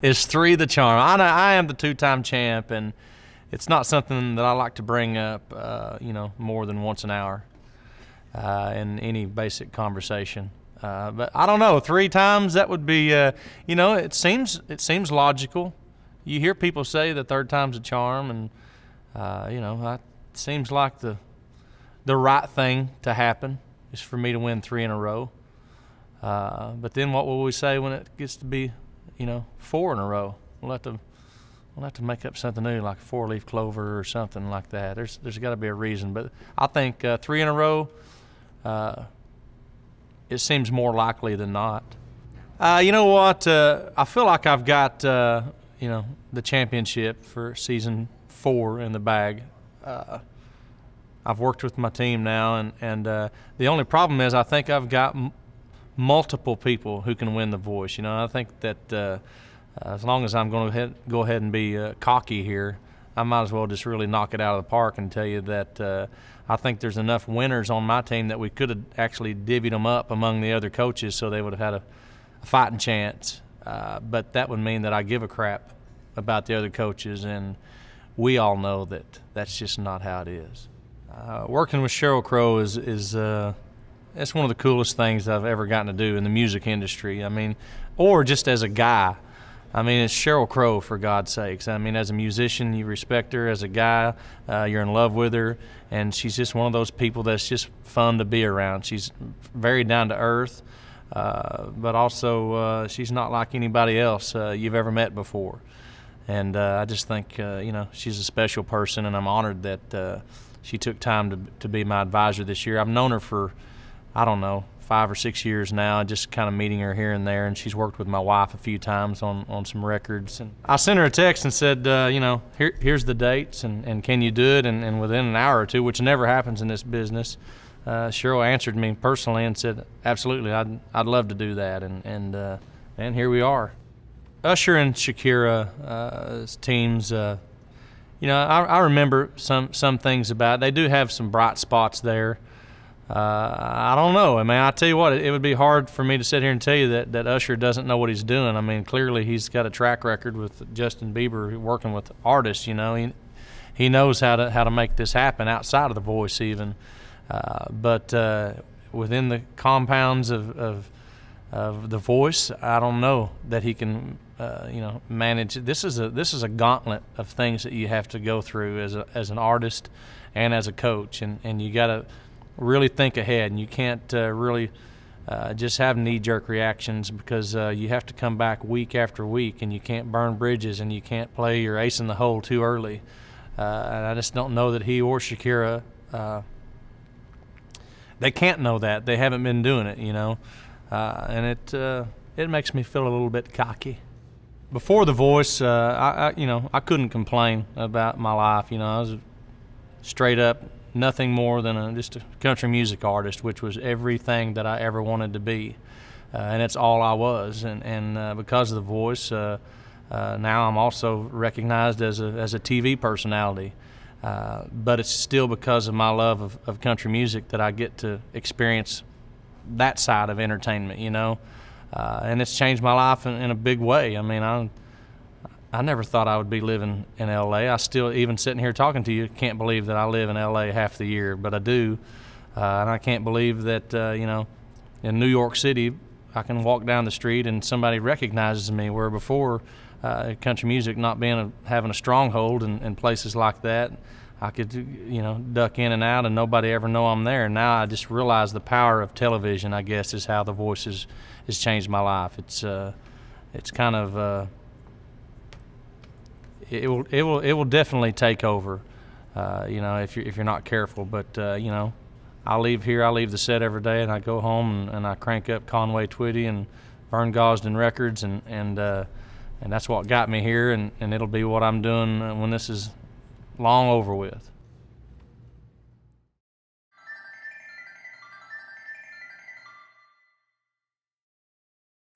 Is 3 the charm? I am the 2-time champ, and it's not something that I like to bring up, more than once an hour in any basic conversation. But I don't know, 3 times, that would be, it seems logical. You hear people say the 3rd time's a charm, and it seems like the right thing to happen is for me to win 3 in a row. But then what will we say when it gets to be 4 in a row? We'll have to make up something new, like a 4-leaf clover or something like that. There's got to be a reason. But I think 3 in a row, it seems more likely than not. You know what? I feel like I've got the championship for season 4 in the bag. I've worked with my team now, and the only problem is I think I've got multiple people who can win The Voice. I think that as long as I'm going to go ahead and be cocky here, I might as well just really knock it out of the park and tell you that I think there's enough winners on my team that we could have actually divvied them up among the other coaches so they would have had a fighting chance. But that would mean that I give a crap about the other coaches, and we all know that that's just not how it is. Working with Sheryl Crow is it's one of the coolest things I've ever gotten to do in the music industry. Or just as a guy. It's Sheryl Crow, for God's sakes. As a musician, you respect her. As a guy, you're in love with her, and she's just one of those people that's just fun to be around. She's very down to earth, but also she's not like anybody else you've ever met before. And I just think, she's a special person, and I'm honored that she took time to be my advisor this year. I've known her for, I don't know, 5 or 6 years now, just kind of meeting her here and there, and she's worked with my wife a few times on some records. And I sent her a text and said, here's the dates, and can you do it? And within an hour or two, which never happens in this business, Sheryl answered me personally and said, absolutely, I'd love to do that, and here we are. Usher and Shakira teams, I remember some things about it. They do have some bright spots there. I don't know. I tell you what, it would be hard for me to sit here and tell you that Usher doesn't know what he's doing. Clearly he's got a track record with Justin Bieber working with artists. He knows how to make this happen outside of The Voice even. But within the compounds of The Voice, I don't know that he can manage. This is a gauntlet of things that you have to go through as an artist and as a coach, and you got to really think ahead, and you can't really just have knee-jerk reactions, because you have to come back week after week, and you can't burn bridges, and you can't play your ace in the hole too early. And I just don't know that he or Shakira, they can't know that. They haven't been doing it, and it makes me feel a little bit cocky. Before The Voice, I couldn't complain about my life. I was straight up nothing more than just a country music artist, which was everything that I ever wanted to be, and it's all I was. And because of The Voice, now I'm also recognized as a TV personality. But it's still because of my love of country music that I get to experience that side of entertainment, and it's changed my life in a big way. I never thought I would be living in L.A. I still, even sitting here talking to you, can't believe that I live in L.A. half the year, but I do. And I can't believe that, in New York City, I can walk down the street and somebody recognizes me, where before, country music not having a stronghold in places like that, I could, duck in and out and nobody ever know I'm there. Now I just realize the power of television, I guess, is how The Voice has changed my life. It's kind of... It will definitely take over, if you're not careful. But I leave the set every day, and I go home and I crank up Conway Twitty and Vern Gosdin records, and that's what got me here, and it'll be what I'm doing when this is long over with.